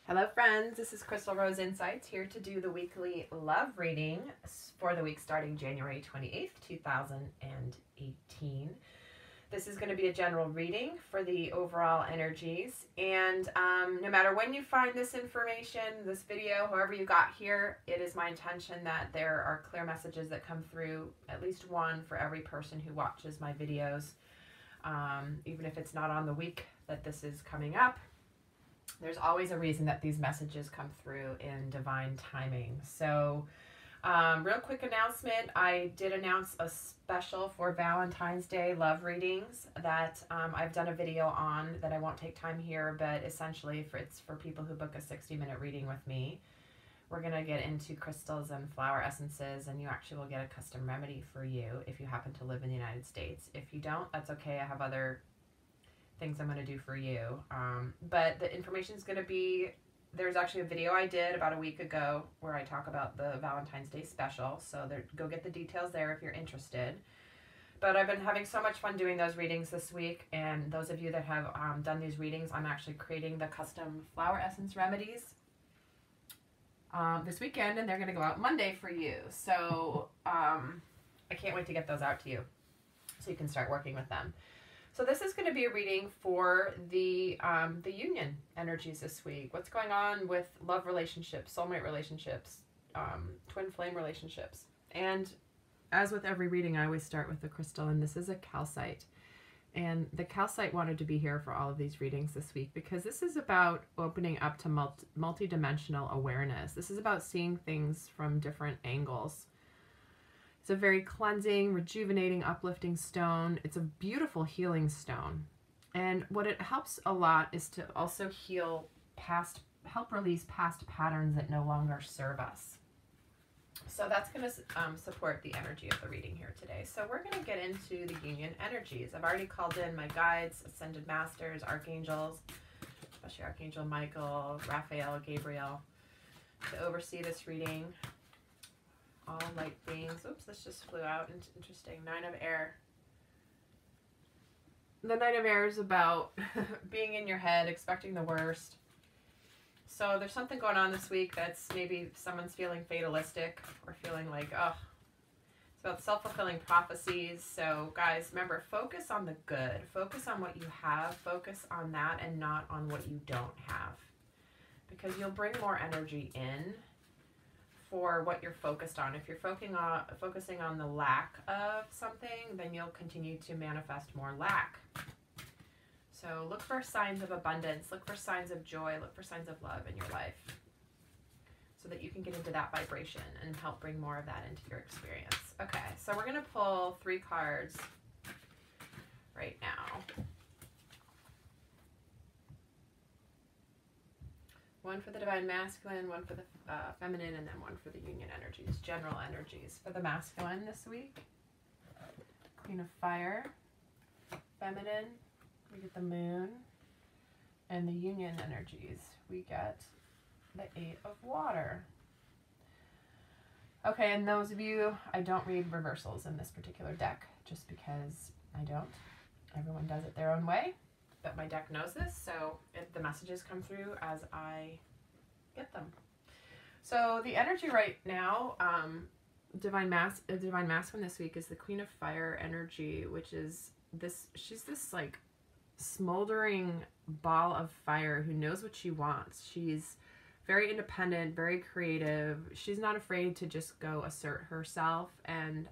Hello friends, this is Crystal Rose Insights here to do the weekly love reading for the week starting January 28th, 2018. This is going to be a general reading for the overall energies, and no matter when you find this information, this video, however you got here, it is my intention that there are clear messages that come through, at least one for every person who watches my videos, even if it's not on the week that this is coming up. There's always a reason that these messages come through in divine timing. So, real quick announcement. I did announce a special for Valentine's Day love readings that I've done a video on that I won't take time here, but essentially it's for people who book a 60-minute reading with me. We're going to get into crystals and flower essences, and you actually will get a custom remedy for you if you happen to live in the United States. If you don't, that's okay. I have other things I'm going to do for you. But the information is going to be, there's actually a video I did about a week ago where I talk about the Valentine's Day special. So go get the details there if you're interested. But I've been having so much fun doing those readings this week. And those of you that have done these readings, I'm actually creating the custom flower essence remedies this weekend. And they're going to go out Monday for you. So I can't wait to get those out to you so you can start working with them. So this is going to be a reading for the union energies this week. What's going on with love relationships, soulmate relationships, twin flame relationships. And as with every reading, I always start with the crystal, and this is a calcite. And the calcite wanted to be here for all of these readings this week because this is about opening up to multi-dimensional awareness. This is about seeing things from different angles. It's a very cleansing, rejuvenating, uplifting stone. It's a beautiful healing stone. And what it helps a lot is to also help release past patterns that no longer serve us. So that's going to support the energy of the reading here today. So we're going to get into the union energies. I've already called in my guides, ascended masters, archangels, especially Archangel Michael, Raphael, Gabriel, to oversee this reading. All light beings. Oops, this just flew out. Interesting. Nine of Air. The Nine of Air is about being in your head, expecting the worst. So there's something going on this week that's maybe someone's feeling fatalistic or feeling like, oh, it's about self-fulfilling prophecies. So guys, remember, focus on the good. Focus on what you have. Focus on that and not on what you don't have. Because you'll bring more energy in for what you're focused on. If you're focusing on the lack of something, then you'll continue to manifest more lack. So look for signs of abundance, look for signs of joy, look for signs of love in your life so that you can get into that vibration and help bring more of that into your experience. Okay, so we're going to pull 3 cards right now. One for the divine masculine, one for the feminine, and then one for the union energies, general energies. For the masculine this week, Queen of Fire. Feminine, we get the moon. And the union energies, we get the 8 of water. Okay, and those of you, I don't read reversals in this particular deck, just because I don't. Everyone does it their own way. But my deck knows this, so the messages come through as I get them. So the energy right now, divine masculine this week is the Queen of Fire energy, which is this. She's this like smoldering ball of fire who knows what she wants. She's very independent, very creative. She's not afraid to just go assert herself. And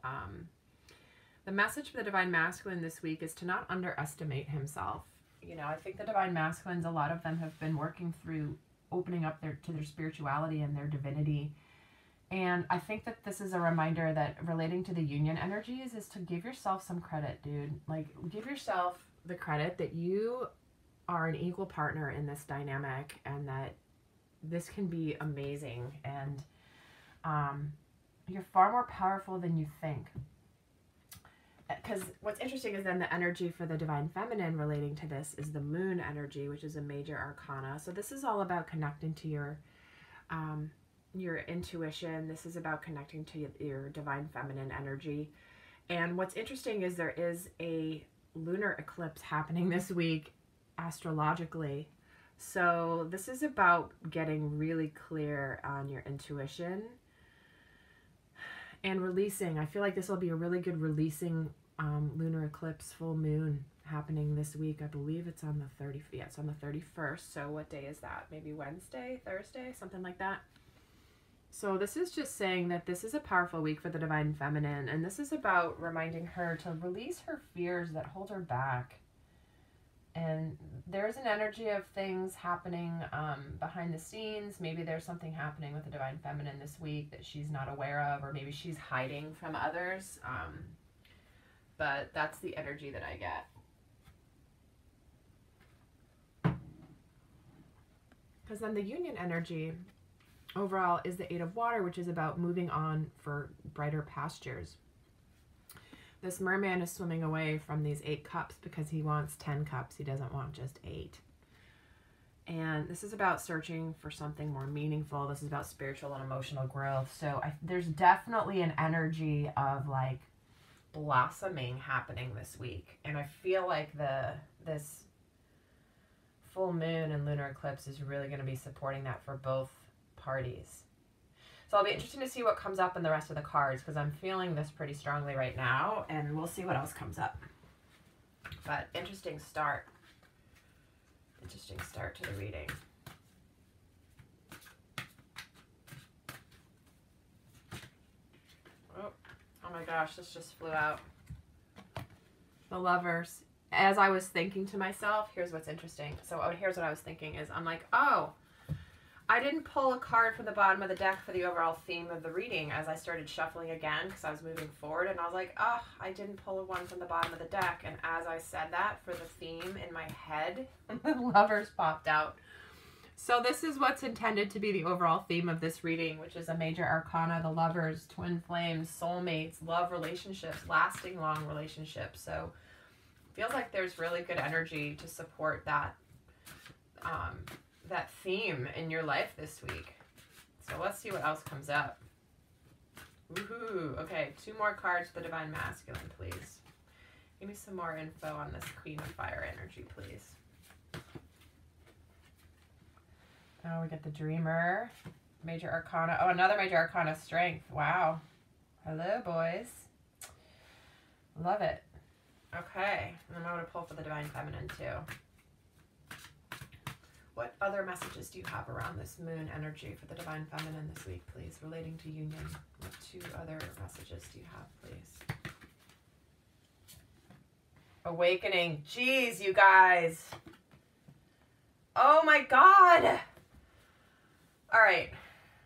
the message for the divine masculine this week is to not underestimate himself. You know, I think the divine masculines, a lot of them have been working through opening up to their spirituality and their divinity. And I think that this is a reminder that relating to the union energies is to give yourself some credit, dude. Like, give yourself the credit that you are an equal partner in this dynamic and that this can be amazing. And you're far more powerful than you think. Because what's interesting is then the energy for the divine feminine relating to this is the moon energy, which is a major arcana. So this is all about connecting to your intuition. This is about connecting to your divine feminine energy. And what's interesting is there is a lunar eclipse happening this week astrologically So this is about getting really clear on your intuition and releasing. I feel like this will be a really good releasing lunar eclipse, full moon happening this week. I believe it's on the 30th. Yeah, it's on the 31st. So what day is that? Maybe Wednesday, Thursday, something like that. So this is just saying that this is a powerful week for the Divine Feminine, and this is about reminding her to release her fears that hold her back. And there's an energy of things happening behind the scenes. Maybe there's something happening with the Divine Feminine this week that she's not aware of, or maybe she's hiding from others. But that's the energy that I get. Because then the union energy overall is the Eight of Water, which is about moving on for brighter pastures. This merman is swimming away from these 8 cups because he wants 10 cups. He doesn't want just 8. And this is about searching for something more meaningful. This is about spiritual and emotional growth. So there's definitely an energy of like blossoming happening this week. And I feel like this full moon and lunar eclipse is really going to be supporting that for both parties. So I'll be interested to see what comes up in the rest of the cards, because I'm feeling this pretty strongly right now, and we'll see what else comes up. But interesting start. Interesting start to the reading. Oh my gosh, this just flew out. The Lovers. As I was thinking to myself, here's what's interesting. So here's what I was thinking is, I'm like, oh, I didn't pull a card from the bottom of the deck for the overall theme of the reading as I started shuffling again because I was moving forward, and I was like, oh, I didn't pull one from the bottom of the deck. And as I said that, for the theme in my head, the Lovers popped out. So this is what's intended to be the overall theme of this reading, which is a major arcana, the Lovers, twin flames, soulmates, love relationships, lasting long relationships. So feels like there's really good energy to support that that theme in your life this week. So let's see what else comes up. Woohoo! Okay, 2 more cards for the Divine Masculine, please. Give me some more info on this Queen of Fire energy, please. Oh, we get the Dreamer, Major Arcana. Oh, another Major Arcana, Strength. Wow. Hello, boys. Love it. Okay, and I'm going to pull for the Divine Feminine, too. What other messages do you have around this moon energy for the Divine Feminine this week, please, relating to union? What 2 other messages do you have, please? Awakening. Jeez, you guys. Oh my God. All right.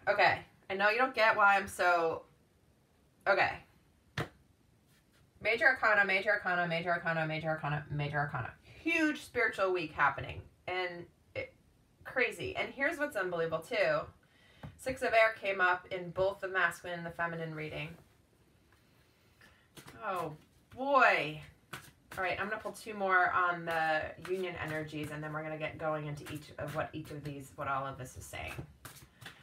Okay. I know you don't get why I'm so... Okay. Major Arcana, Major Arcana, Major Arcana, Major Arcana, Major Arcana. Huge spiritual week happening. And crazy. And here's what's unbelievable too. 6 of Air came up in both the masculine and the feminine reading. Oh boy. All right, I'm going to pull 2 more on the union energies, and then we're going to get going into what all of this is saying.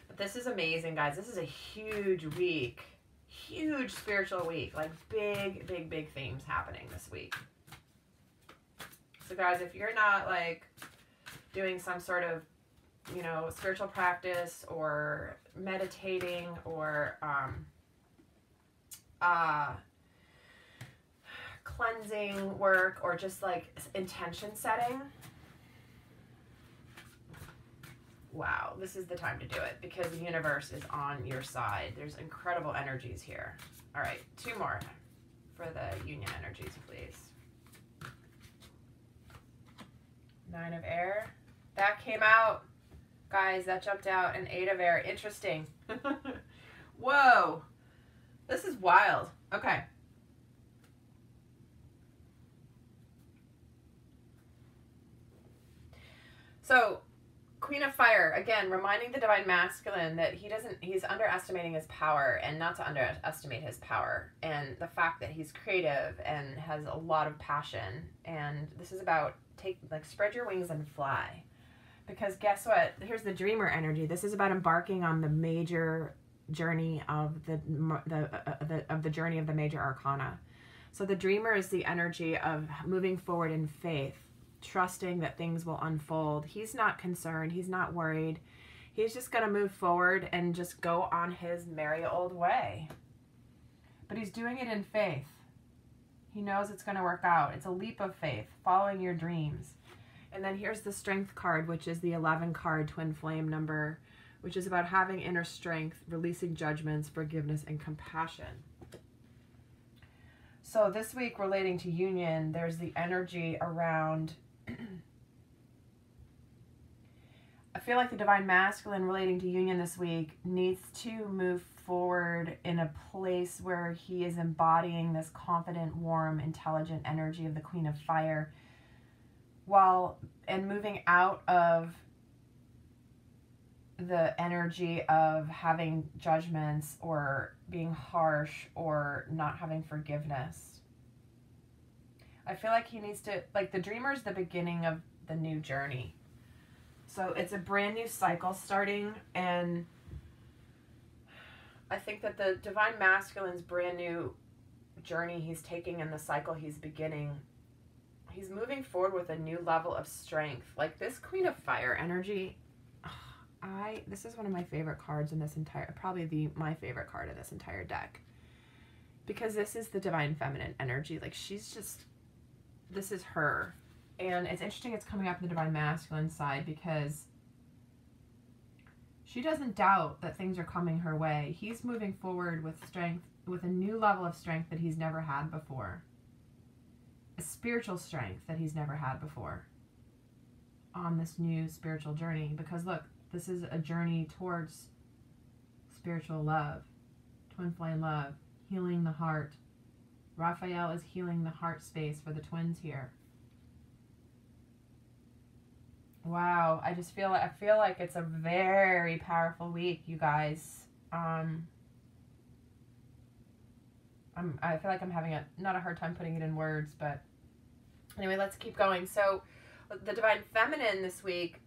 But this is amazing, guys. This is a huge week. Huge spiritual week. Like big, big, big themes happening this week. So guys, if you're not like doing some sort of, you know, spiritual practice or meditating or cleansing work or just like intention setting, wow, this is the time to do it because the universe is on your side. There's incredible energies here. All right, 2 more for the union energies, please. 9 of Air. That came out. Guys, that jumped out. An 8 of Air. Interesting. Whoa. This is wild. Okay. So, Queen of Fire, again, reminding the Divine Masculine that he's underestimating his power, and not to underestimate his power, and the fact that he's creative and has a lot of passion. And this is about spread your wings and fly. Because guess what? Here's the Dreamer energy. This is about embarking on the major journey of the journey of the major arcana. So the Dreamer is the energy of moving forward in faith trusting that things will unfold. He's not concerned. He's not worried. He's just going to move forward and just go on his merry old way. But he's doing it in faith. He knows it's going to work out. It's a leap of faith, following your dreams. And then here's the Strength card, which is the 11 card twin flame number, which is about having inner strength, releasing judgments, forgiveness, and compassion. So this week, relating to union, there's the energy around... I feel like the Divine Masculine relating to union this week needs to move forward in a place where he is embodying this confident, warm, intelligent energy of the Queen of Fire, and moving out of the energy of having judgments or being harsh or not having forgiveness. I feel like he needs to, like, the dreamer is the beginning of the new journey. So it's a brand new cycle starting, and I think that the Divine Masculine's brand new journey he's taking in the cycle he's beginning, he's moving forward with a new level of strength. Like this Queen of Fire energy, this is one of my favorite cards in this entire, probably my favorite card in this entire deck. Because this is the Divine Feminine energy. Like she's just, this is her. And it's interesting it's coming up the Divine Masculine side because she doesn't doubt that things are coming her way. He's moving forward with strength, with a new level of strength that he's never had before. A spiritual strength that he's never had before on this new spiritual journey. Because look, this is a journey towards spiritual love, twin flame love, healing the heart. Raphael is healing the heart space for the twins here. Wow, I feel like it's a very powerful week, you guys. I feel like I'm having not a hard time putting it in words, but anyway, let's keep going. So the Divine Feminine this week,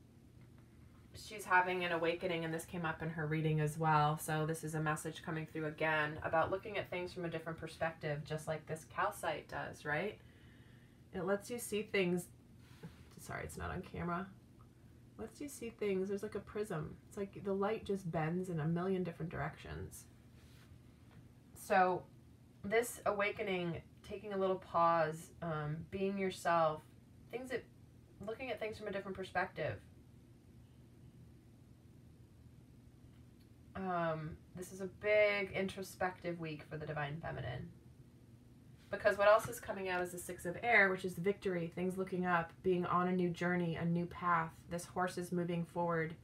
she's having an awakening, and this came up in her reading as well. So this is a message coming through again about looking at things from a different perspective, just like this calcite does, right? It lets you see things. Sorry, it's not on camera. Lets you see things. There's like a prism. It's like the light just bends in a million different directions. So this awakening, taking a little pause, being yourself, looking at things from a different perspective. This is a big introspective week for the Divine Feminine. Because what else is coming out is the Six of Air, which is victory, things looking up, being on a new journey, a new path. This horse is moving forward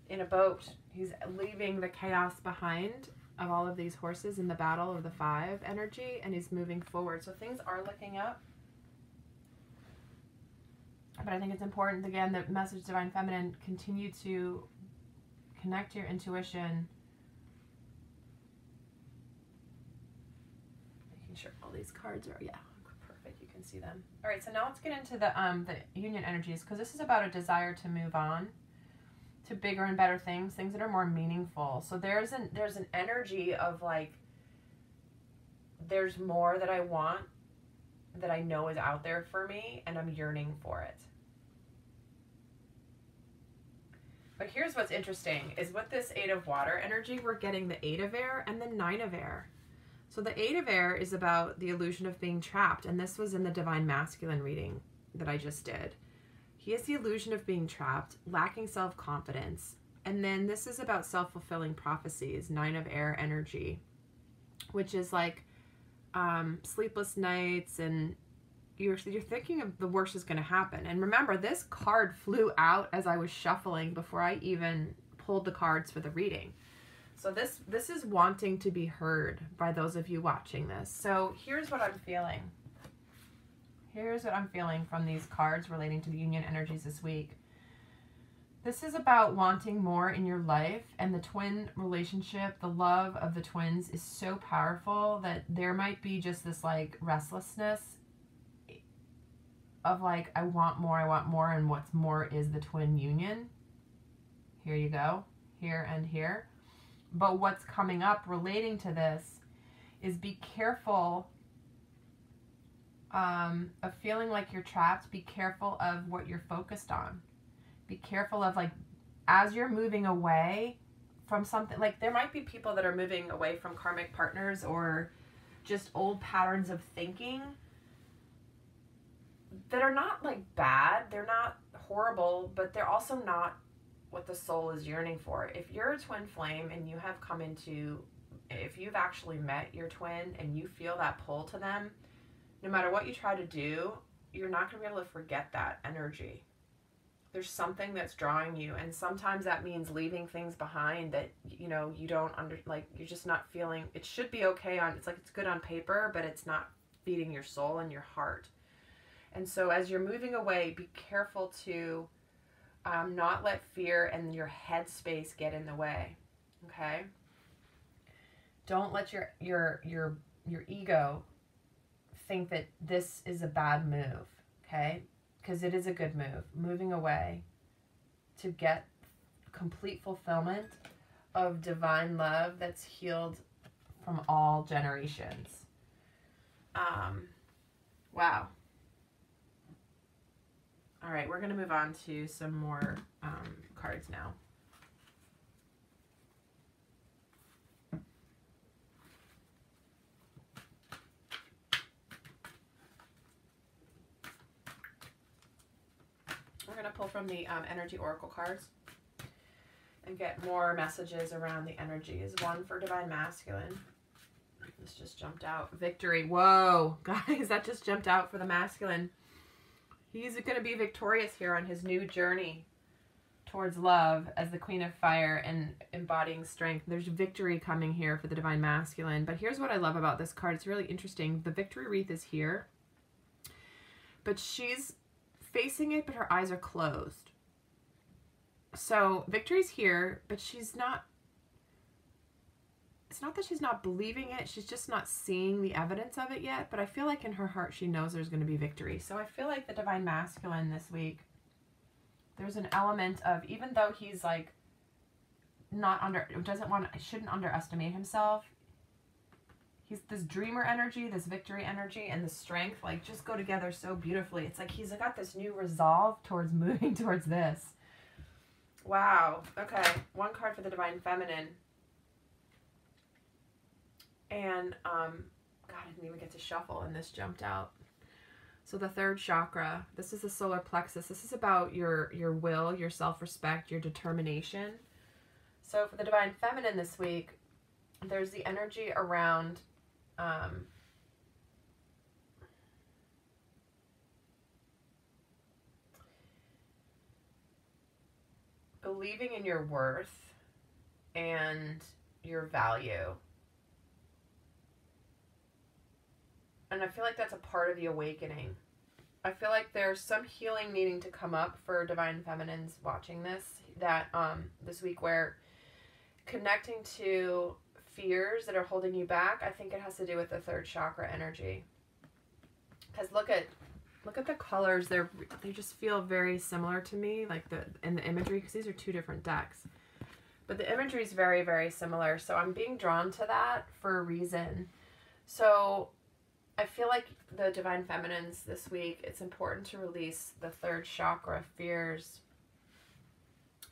in a boat. He's leaving the chaos behind of all of these horses in the battle of the 5 energy, and he's moving forward. So things are looking up. But I think it's important, again, the message Divine Feminine, continue to connect your intuition. Sure, all these cards are, yeah, perfect. You can see them. All right, so now let's get into the union energies, because this is about a desire to move on to bigger and better things that are more meaningful. So there's an energy of like, there's more that I want, that I know is out there for me, and I'm yearning for it. But here's what's interesting, is with this 8 of Water energy, we're getting the 8 of Air and the 9 of Air. So the 8 of Air is about the illusion of being trapped, and this was in the Divine Masculine reading that I just did. He has the illusion of being trapped, lacking self-confidence, and then this is about self-fulfilling prophecies, 9 of Air energy, which is like sleepless nights, and you're thinking of the worst is going to happen. And remember, this card flew out as I was shuffling before I even pulled the cards for the reading. So this is wanting to be heard by those of you watching this. So here's what I'm feeling. Here's what I'm feeling from these cards relating to the union energies this week. This is about wanting more in your life, and the twin relationship, the love of the twins is so powerful that there might be just this like restlessness of like, I want more, and what's more is the twin union. Here you go, here and here. But what's coming up relating to this is be careful of feeling like you're trapped. Be careful of what you're focused on. Be careful of, like, as you're moving away from something, like there might be people that are moving away from karmic partners or just old patterns of thinking that are not like bad. They're not horrible, but they're also not what the soul is yearning for. If you're a twin flame and you have come into, if you've actually met your twin and you feel that pull to them, no matter what you try to do, you're not going to be able to forget that energy. There's something that's drawing you, and sometimes that means leaving things behind that, you know, you don't like, you're just not feeling. It should be okay on, it's like, it's good on paper, but it's not feeding your soul and your heart. And so as you're moving away, be careful to not let fear and your head space get in the way. Okay? Don't let your ego think that this is a bad move. Okay? Because it is a good move. Moving away to get complete fulfillment of divine love that's healed from all generations. Wow. All right, we're going to move on to some more cards now. We're going to pull from the energy oracle cards and get more messages around the energies. One for divine masculine. This just jumped out. Victory. Whoa, guys, that just jumped out for the masculine. He's going to be victorious here on his new journey towards love as the Queen of Fire and embodying strength. There's victory coming here for the divine masculine. But here's what I love about this card. It's really interesting. The victory wreath is here, but she's facing it, but her eyes are closed. So victory's here, but she's not, it's not that she's not believing it, she's just not seeing the evidence of it yet, but I feel like in her heart she knows there's going to be victory. So I feel like the divine masculine this week, there's an element of, even though he's like shouldn't underestimate himself, he's this dreamer energy, this victory energy, and the strength, like, just go together so beautifully. It's like he's got this new resolve towards moving towards this. Wow. Okay, one card for the divine feminine. And, God, I didn't even get to shuffle, and this jumped out. So the third chakra, this is the solar plexus. This is about your will, your self-respect, your determination. So for the divine feminine this week, there's the energy around believing in your worth and your value. And I feel like that's a part of the awakening. I feel like there's some healing needing to come up for divine feminines watching this, that this week, where connecting to fears that are holding you back, I think it has to do with the third chakra energy. Because look at the colors. They just feel very similar to me, like in the imagery, because these are two different decks. But the imagery is very, very similar. So I'm being drawn to that for a reason. So I feel like the divine feminines this week, it's important to release the third chakra fears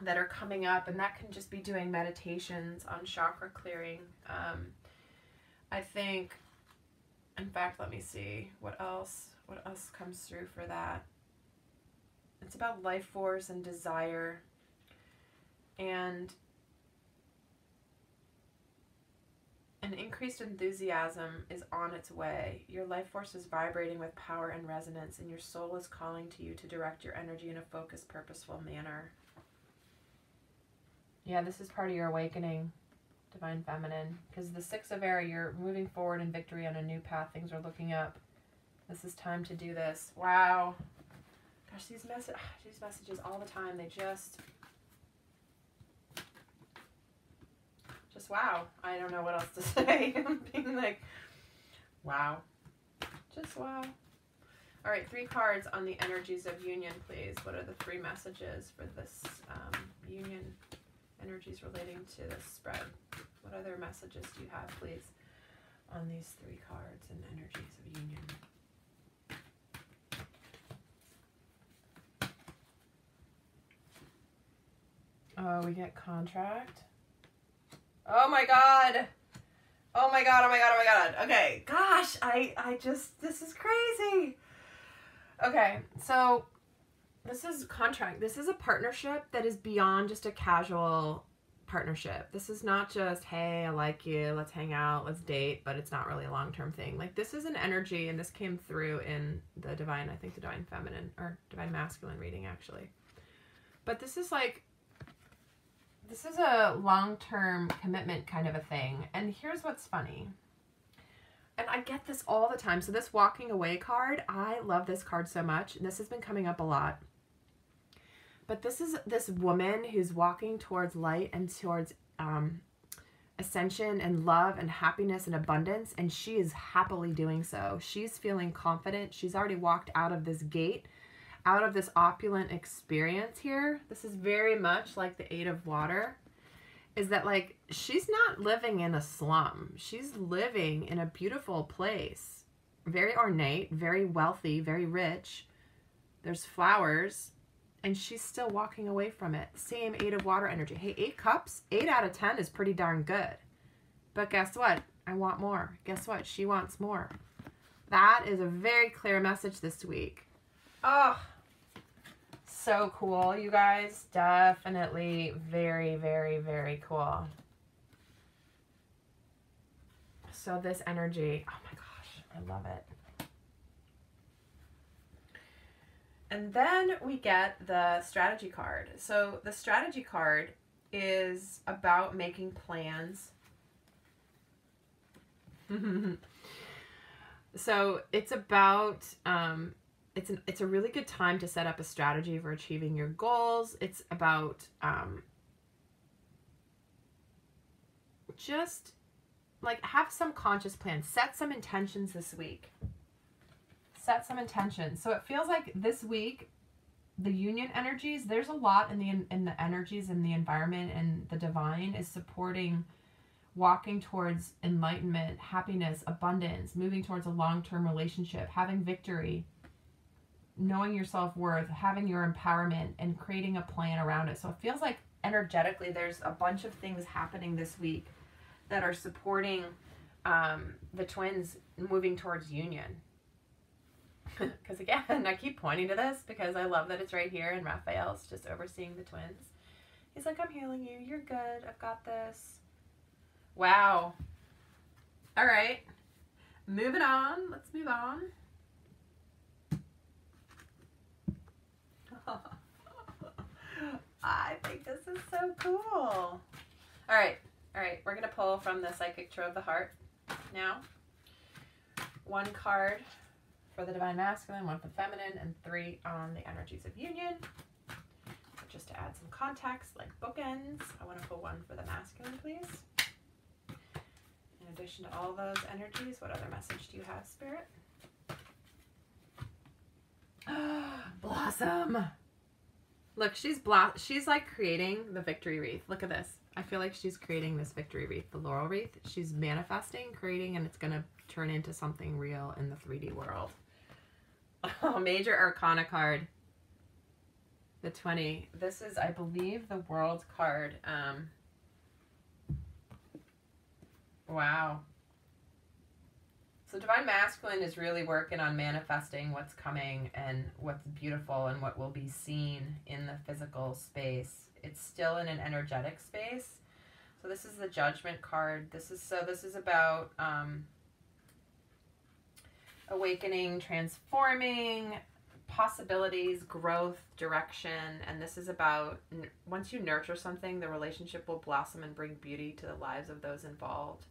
that are coming up, and that can just be doing meditations on chakra clearing. I think, in fact, let me see what else comes through for that. It's about life force and desire, and an increased enthusiasm is on its way. Your life force is vibrating with power and resonance, and your soul is calling to you to direct your energy in a focused, purposeful manner. Yeah, this is part of your awakening, divine feminine, because the Six of Air, you're moving forward in victory on a new path. Things are looking up. This is time to do this. Wow. Gosh, these messages all the time, they just wow. I don't know what else to say. I'm being like, wow. Just wow. All right, 3 cards on the energies of union, please. What are the 3 messages for this union? Energies relating to this spread. What other messages do you have, please, on these 3 cards and energies of union? Oh, we get contract. Oh my God. Oh my God, oh my God, oh my God. Okay, gosh, I just, this is crazy. Okay, so this is contract. This is a partnership that is beyond just a casual partnership. This is not just, hey, I like you, let's hang out, let's date, but it's not really a long-term thing. Like, this is an energy, and this came through in the divine, I think the divine feminine, or divine masculine reading, actually. But this is like, this is a long-term commitment kind of a thing. And here's what's funny. And I get this all the time. So this walking away card, I love this card so much. And this has been coming up a lot. But this is this woman who's walking towards light and towards ascension and love and happiness and abundance. And she is happily doing so. She's feeling confident. She's already walked out of this gate, out of this opulent experience here. This is very much like the Eight of Water. Is that, like, she's not living in a slum. She's living in a beautiful place. Very ornate, very wealthy, very rich. There's flowers. And she's still walking away from it. Same Eight of Water energy. Hey, 8 cups, 8 out of 10 is pretty darn good. But guess what? I want more. Guess what? She wants more. That is a very clear message this week. Oh, so cool, you guys. Definitely very, very, very cool. So this energy, oh my gosh, I love it. And then we get the strategy card. So the strategy card is about making plans. So it's about, it's a really good time to set up a strategy for achieving your goals. It's about just like have some conscious plans. Set some intentions this week. Set some intentions. So it feels like this week, the union energies, there's a lot in the energies in the environment, and the divine is supporting walking towards enlightenment, happiness, abundance, moving towards a long-term relationship, having victory, knowing your self-worth, having your empowerment, and creating a plan around it. So it feels like energetically there's a bunch of things happening this week that are supporting the twins moving towards union. Because again, I keep pointing to this because I love that it's right here, and Raphael's just overseeing the twins. He's like, I'm healing you. You're good. I've got this. Wow. All right. Moving on. Let's move on. I think this is so cool. All right. All right. We're going to pull from the Psychic Tarot of the Heart now. 1 card for the Divine Masculine, 1 for the Feminine, and 3 on the energies of union. Just to add some context, like bookends, I want to pull 1 for the Masculine, please. In addition to all those energies, what other message do you have, Spirit? Blossom. Look, she's like creating the victory wreath. Look at this. I feel like she's creating this victory wreath, the laurel wreath. She's manifesting, creating, and it's going to turn into something real in the 3D world. Oh, Major Arcana card. The 20. This is, I believe, the World card. Wow. So Divine Masculine is really working on manifesting what's coming and what's beautiful and what will be seen in the physical space. It's still in an energetic space. So this is the Judgment card. This is about awakening, transforming, possibilities, growth, direction. And this is about once you nurture something, the relationship will blossom and bring beauty to the lives of those involved.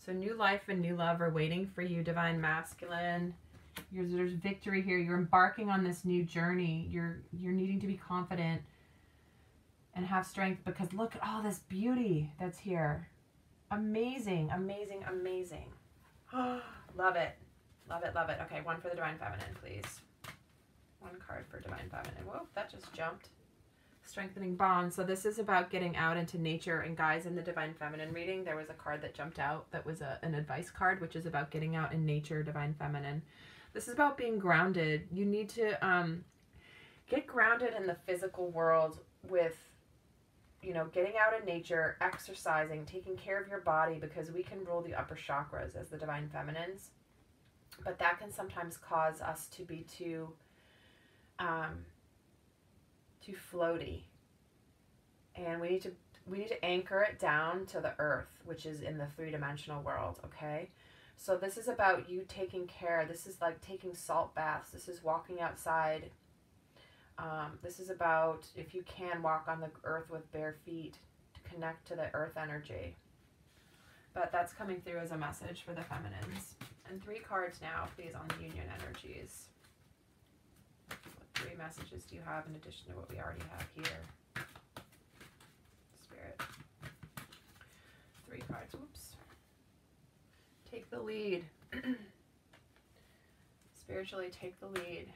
So new life and new love are waiting for you, Divine Masculine. There's victory here. You're embarking on this new journey. You're needing to be confident and have strength, because look at all this beauty that's here. Amazing, amazing, amazing. Love it. Love it, love it. Okay, 1 for the Divine Feminine, please. 1 card for Divine Feminine. Whoa, that just jumped. Strengthening bonds. So this is about getting out into nature. And guys, in the Divine Feminine reading, there was a card that jumped out that was an advice card, which is about getting out in nature, Divine Feminine. This is about being grounded. You need to get grounded in the physical world with you know, getting out in nature, exercising, taking care of your body, because we can rule the upper chakras as the divine feminines. But that can sometimes cause us to be too floaty. And we need to anchor it down to the earth, which is in the three-dimensional world, okay? So this is about you taking care. This is like taking salt baths. This is walking outside. This is about, if you can, walk on the earth with bare feet to connect to the earth energy. But that's coming through as a message for the feminines. And 3 cards now, please, on the union energies. What 3 messages do you have in addition to what we already have here? Spirit. 3 cards. Oops. Take the lead. Spiritually, take the lead.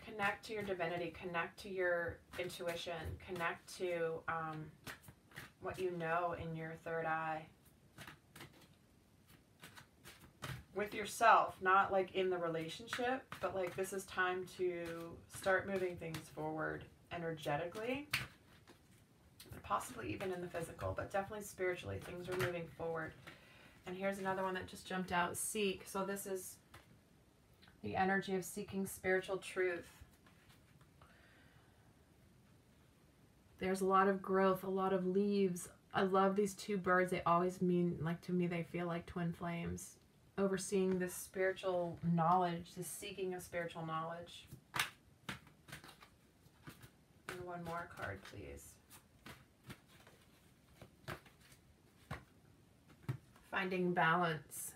Connect to your divinity. Connect to your intuition. Connect to what you know in your third eye. With yourself, not like in the relationship, but like this is time to start moving things forward energetically, possibly even in the physical, but definitely spiritually, things are moving forward. And here's another one that just jumped out, seek. So this is the energy of seeking spiritual truth. There's a lot of growth, a lot of leaves. I love these 2 birds. They always mean, like, to me, they feel like twin flames. Overseeing this spiritual knowledge, this seeking of spiritual knowledge. And 1 more card, please. Finding balance.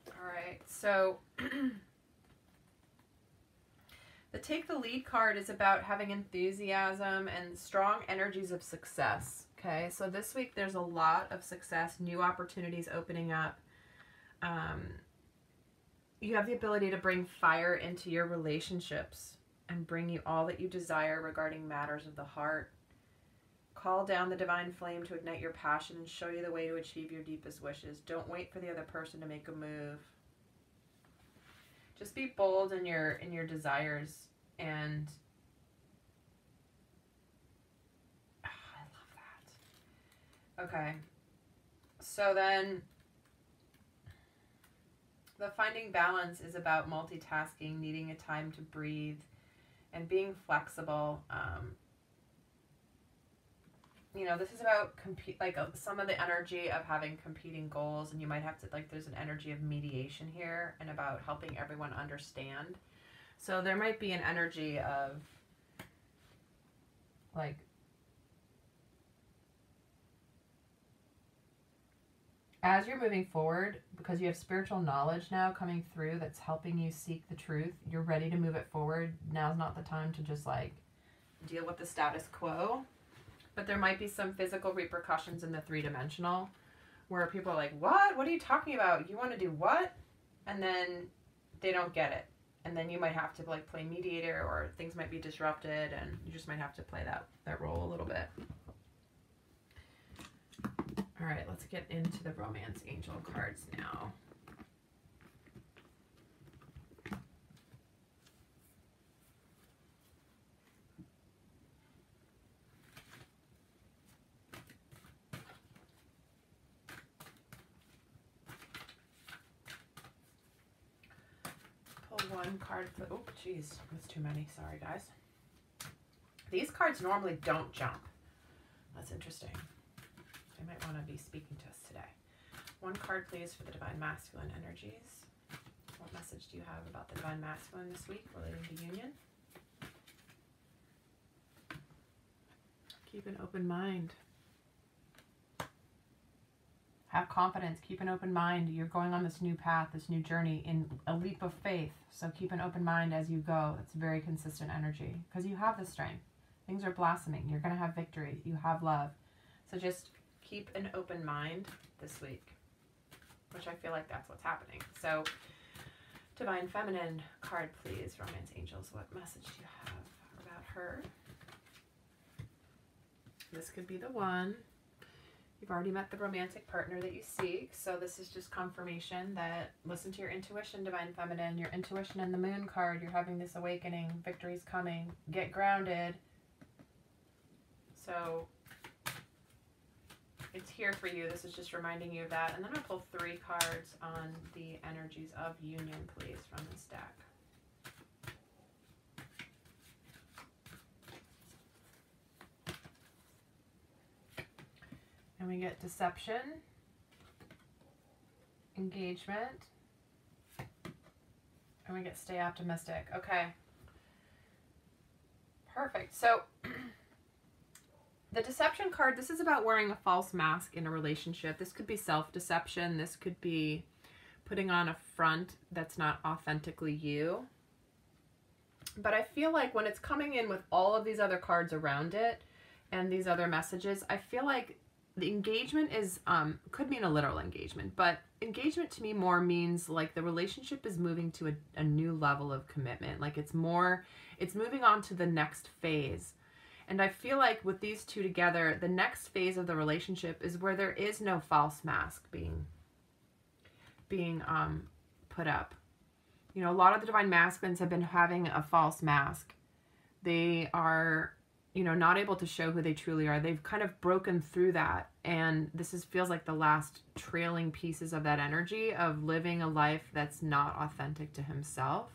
All right, so the take the lead card is about having enthusiasm and strong energies of success. Okay, so this week there's a lot of success, new opportunities opening up. You have the ability to bring fire into your relationships and bring you all that you desire regarding matters of the heart. Call down the divine flame to ignite your passion and show you the way to achieve your deepest wishes. Don't wait for the other person to make a move. Just be bold in your desires. And I love that. Okay. So then the finding balance is about multitasking, needing a time to breathe, and being flexible. You know, this is about some of the energy of having competing goals, and you might have to, like, there's an energy of mediation here and about helping everyone understand. So there might be an energy of, like, as you're moving forward, because you have spiritual knowledge now coming through that's helping you seek the truth, you're ready to move it forward. Now's not the time to just, like, deal with the status quo. But there might be some physical repercussions in the three-dimensional where people are like, what? What are you talking about? You want to do what? And then they don't get it. And then you might have to, like, play mediator, or things might be disrupted, and you just might have to play that role a little bit. All right, let's get into the romance angel cards now. One card for, oh geez, that's too many, sorry guys. These cards normally don't jump. That's interesting. They might want to be speaking to us today. 1 card please for the divine masculine energies. What message do you have about the divine masculine this week relating to union? Keep an open mind. Have confidence. Keep an open mind. You're going on this new path, this new journey in a leap of faith. So keep an open mind as you go. It's very consistent energy because you have the strength. Things are blossoming. You're going to have victory. You have love. So just keep an open mind this week, which I feel like that's what's happening. So divine feminine card, please. Romance angels. What message do you have about her? This could be the one. You've already met the romantic partner that you seek, so this is just confirmation that listen to your intuition, Divine Feminine. Your intuition in the Moon card, you're having this awakening, victory's coming, get grounded. So it's here for you. This is just reminding you of that. And then I'll pull 3 cards on the energies of union, please, from this deck. And we get deception, engagement, and we get stay optimistic. Okay. Perfect. So the deception card, this is about wearing a false mask in a relationship. This could be self-deception. This could be putting on a front that's not authentically you. But I feel like when it's coming in with all of these other cards around it and these other messages, I feel like the engagement is, could mean a literal engagement, but engagement to me more means like the relationship is moving to a new level of commitment. Like it's moving on to the next phase. And I feel like with these two together, the next phase of the relationship is where there is no false mask being put up. You know, a lot of the Divine Masculines have been having a false mask. They are, you know, not able to show who they truly are. They've kind of broken through that. And this feels like the last trailing pieces of that energy of living a life that's not authentic to himself.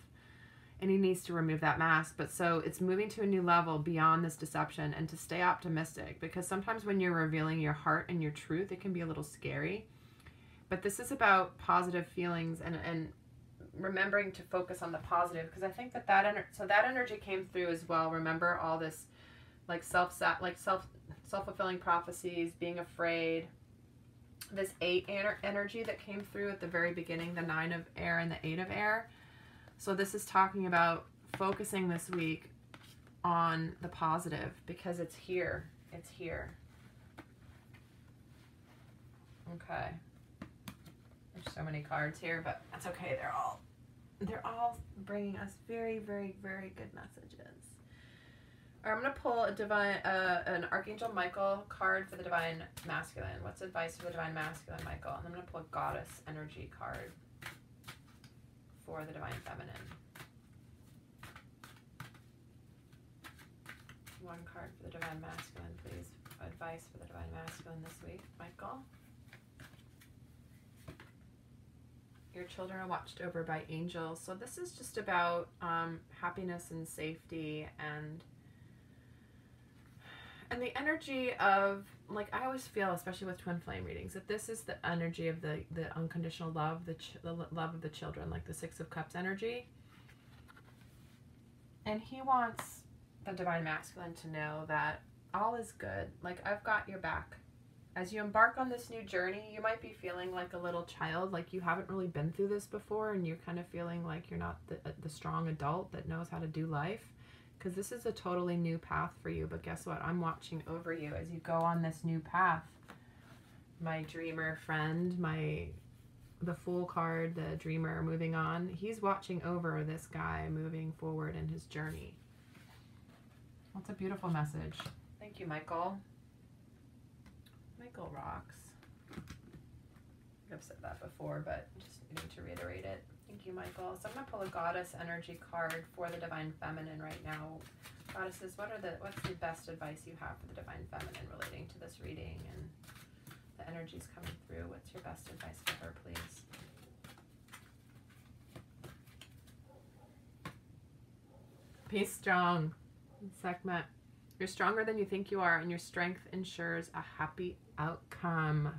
And he needs to remove that mask. But so it's moving to a new level beyond this deception and to stay optimistic. Because sometimes when you're revealing your heart and your truth, it can be a little scary. But this is about positive feelings and remembering to focus on the positive. Because I think that energy came through as well. Remember all this like self-fulfilling prophecies, being afraid. This 8 energy that came through at the very beginning, the 9 of air and the 8 of air. So this is talking about focusing this week on the positive because it's here. It's here. Okay. There's so many cards here, but that's okay. They're all bringing us very, very, very good messages. All right, I'm going to pull an Archangel Michael card for the Divine Masculine. What's advice for the Divine Masculine, Michael? And I'm going to pull a Goddess Energy card for the Divine Feminine. 1 card for the Divine Masculine, please. Advice for the Divine Masculine this week, Michael. Your children are watched over by angels. So this is just about happiness and safety and the energy of, like, I always feel, especially with twin flame readings, that this is the energy of the unconditional love, the love of the children, like the 6 of Cups energy. And he wants the Divine Masculine to know that all is good. Like, I've got your back. As you embark on this new journey, you might be feeling like a little child, like you haven't really been through this before, and you're kind of feeling like you're not the strong adult that knows how to do life. Because this is a totally new path for you. But guess what? I'm watching over you as you go on this new path. My dreamer friend, the Fool card, the dreamer moving on, he's watching over this guy moving forward in his journey. That's a beautiful message. Thank you, Michael. Michael rocks. I've said that before, but just need to reiterate it. Thank you, Michael. So I'm going to pull a Goddess Energy card for the Divine Feminine right now. Goddesses, what's the best advice you have for the Divine Feminine relating to this reading and the energies coming through? What's your best advice for her, please? Be strong. Sekhmet. You're stronger than you think you are, and your strength ensures a happy outcome.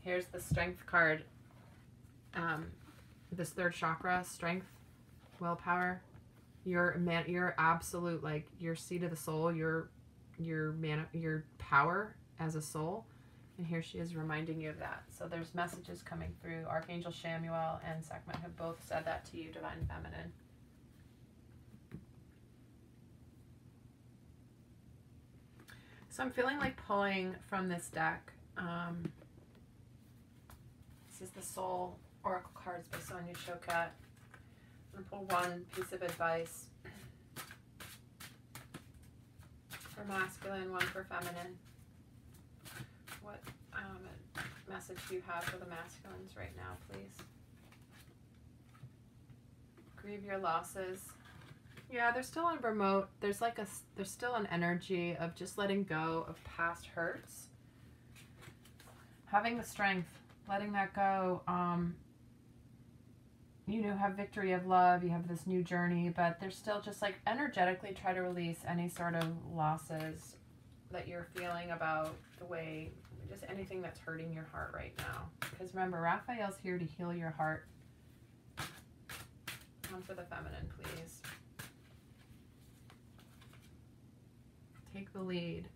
Here's the Strength card. This 3rd chakra, strength, willpower. Your absolute, like, your seat of the soul, your power as a soul. And here she is reminding you of that. So there's messages coming through. Archangel Shamuel and Sekhmet have both said that to you, Divine Feminine. So I'm feeling like pulling from this deck. This is the Soul Oracle cards by Sonia Choquette. I'm going to pull 1 piece of advice for masculine, 1 for feminine. What message do you have for the masculines right now, please? Grieve your losses. Yeah, they're still on remote. There's like there's still an energy of just letting go of past hurts. Having the strength, letting that go. You know, have victory of love. You have this new journey, but there's still just like energetically try to release any sort of losses that you're feeling about the way, just anything that's hurting your heart right now. Because remember, Raphael's here to heal your heart. One for the feminine, please. Take the lead.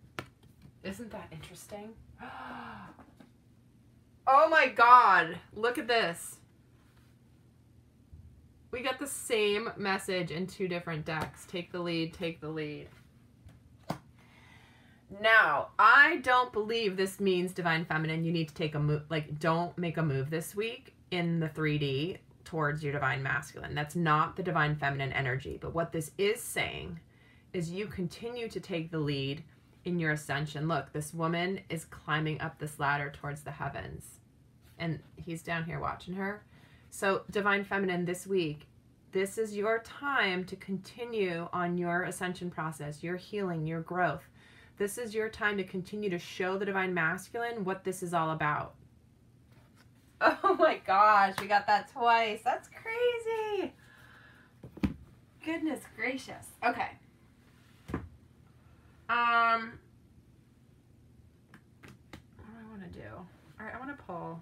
Isn't that interesting? Oh my God, look at this. We got the same message in 2 different decks. Take the lead, take the lead. Now, I don't believe this means Divine Feminine, you need to take a move, like don't make a move this week in the 3D towards your Divine Masculine. That's not the Divine Feminine energy. But what this is saying is you continue to take the lead in your ascension. Look, this woman is climbing up this ladder towards the heavens. And he's down here watching her. So Divine Feminine, this week, this is your time to continue on your ascension process, your healing, your growth. This is your time to continue to show the Divine Masculine what this is all about. Oh my gosh, we got that twice. That's crazy. Goodness gracious. Okay. What do I want to do? All right, I want to pull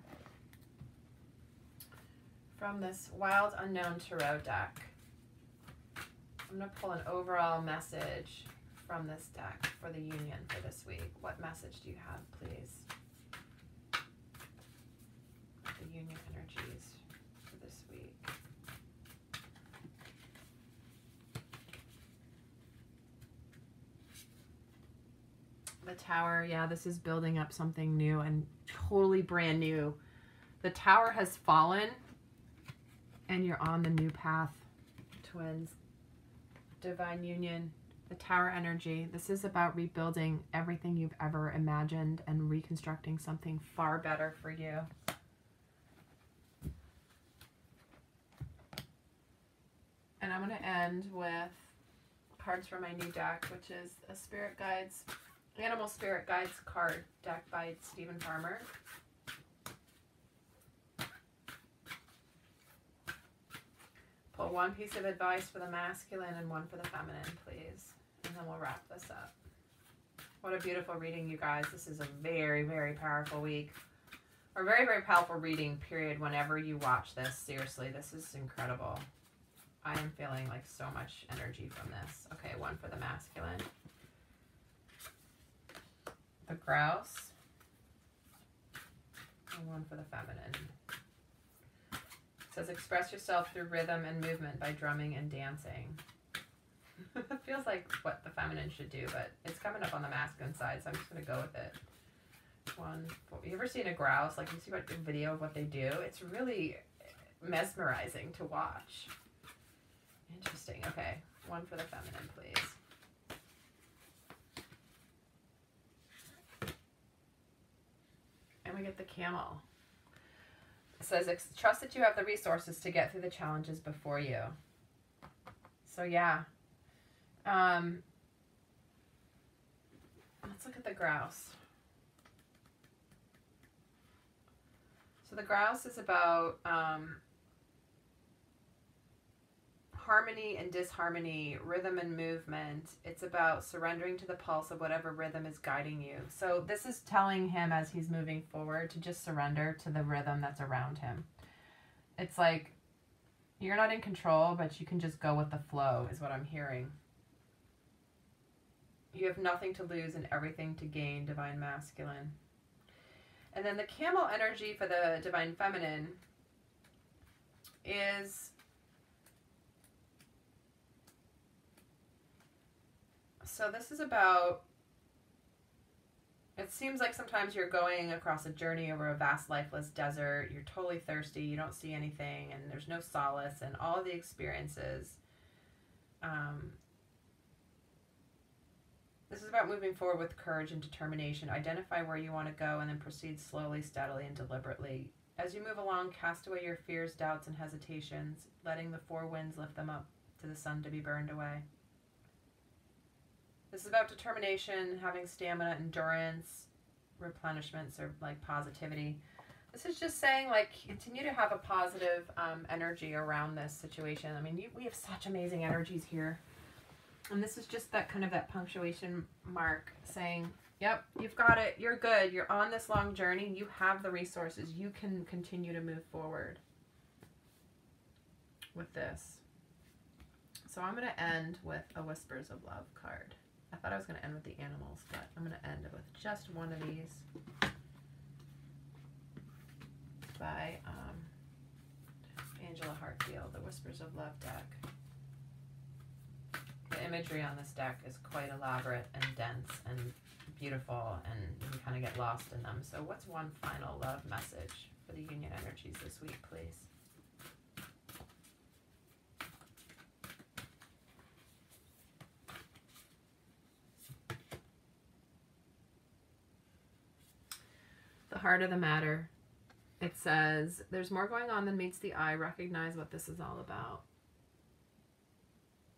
from this Wild Unknown Tarot deck. I'm going to pull an overall message from this deck for the union for this week. What message do you have, please? The union energies for this week. The Tower, yeah, this is building up something new and totally brand new. The Tower has fallen and you're on the new path, twins. Divine union, the Tower energy. This is about rebuilding everything you've ever imagined and reconstructing something far better for you. And I'm going to end with cards from my new deck, which is a Spirit Guides, Animal Spirit Guides card deck by Stephen Farmer. Pull one piece of advice for the masculine and one for the feminine, please. And then we'll wrap this up. What a beautiful reading, you guys. This is a very, very powerful week. Or very, very powerful reading, period, whenever you watch this. Seriously, this is incredible. I am feeling like so much energy from this. Okay, one for the masculine. The Grouse. And one for the feminine. It says, express yourself through rhythm and movement by drumming and dancing. It feels like what the feminine should do, but it's coming up on the masculine side, so I'm just going to go with it. You ever seen a grouse? Like, you see a video of what they do? It's really mesmerizing to watch. Interesting. Okay, one for the feminine, please. And we get the camel. It says, trust that you have the resources to get through the challenges before you. So yeah. Let's look at the grouse. So the grouse is about harmony and disharmony, rhythm and movement. It's about surrendering to the pulse of whatever rhythm is guiding you. So this is telling him as he's moving forward to just surrender to the rhythm that's around him. It's like you're not in control, but you can just go with the flow is what I'm hearing. You have nothing to lose and everything to gain, Divine Masculine. And then the camel energy for the Divine Feminine is... So this is about, it seems like sometimes you're going across a journey over a vast lifeless desert. You're totally thirsty. You don't see anything and there's no solace, and all of the experiences This is about moving forward with courage and determination. Identify where you want to go and then proceed slowly, steadily, and deliberately. As you move along, cast away your fears, doubts, and hesitations, letting the four winds lift them up to the sun to be burned away. This is about determination, having stamina, endurance, replenishments, or like positivity. This is just saying, like, continue to have a positive energy around this situation. I mean, we have such amazing energies here. And this is just that kind of that punctuation mark saying, yep, you've got it. You're good. You're on this long journey. You have the resources. You can continue to move forward with this. So I'm going to end with a Whispers of Love card. I thought I was going to end with the animals, but I'm going to end it with just one of these by Angela Hartfield, the Whispers of Love deck. The imagery on this deck is quite elaborate and dense and beautiful, and you can kind of get lost in them. So what's one final love message for the union energies this week, please? The heart of the matter. It says, there's more going on than meets the eye. Recognize what this is all about.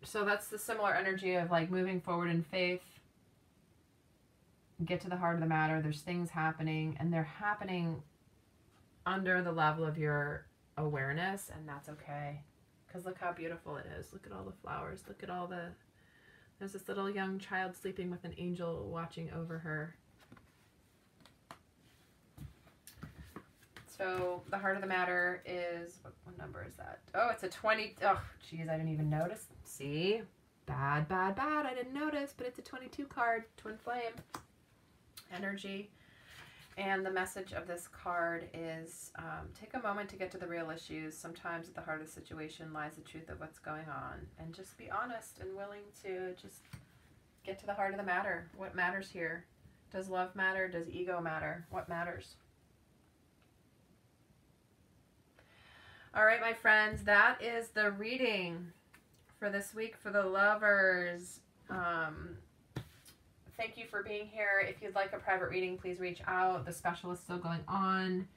So that's the similar energy of like moving forward in faith. Get to the heart of the matter. There's things happening, and they're happening under the level of your awareness, and that's okay. Because look how beautiful it is. Look at all the flowers. Look at all the... There's this little young child sleeping with an angel watching over her. So the heart of the matter is, what number is that? Oh, it's a 20. Oh, geez, I didn't even notice. See? Bad, bad, bad. I didn't notice, but it's a 22 card. Twin flame energy. And the message of this card is take a moment to get to the real issues. Sometimes at the heart of the situation lies the truth of what's going on. And just be honest and willing to just get to the heart of the matter. What matters here? Does love matter? Does ego matter? What matters? All right, my friends, that is the reading for this week for the lovers. Thank you for being here. If you'd like a private reading, please reach out. The special is still going on.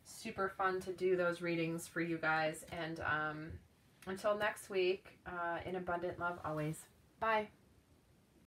Super fun to do those readings for you guys. And until next week, in abundant love always. Bye.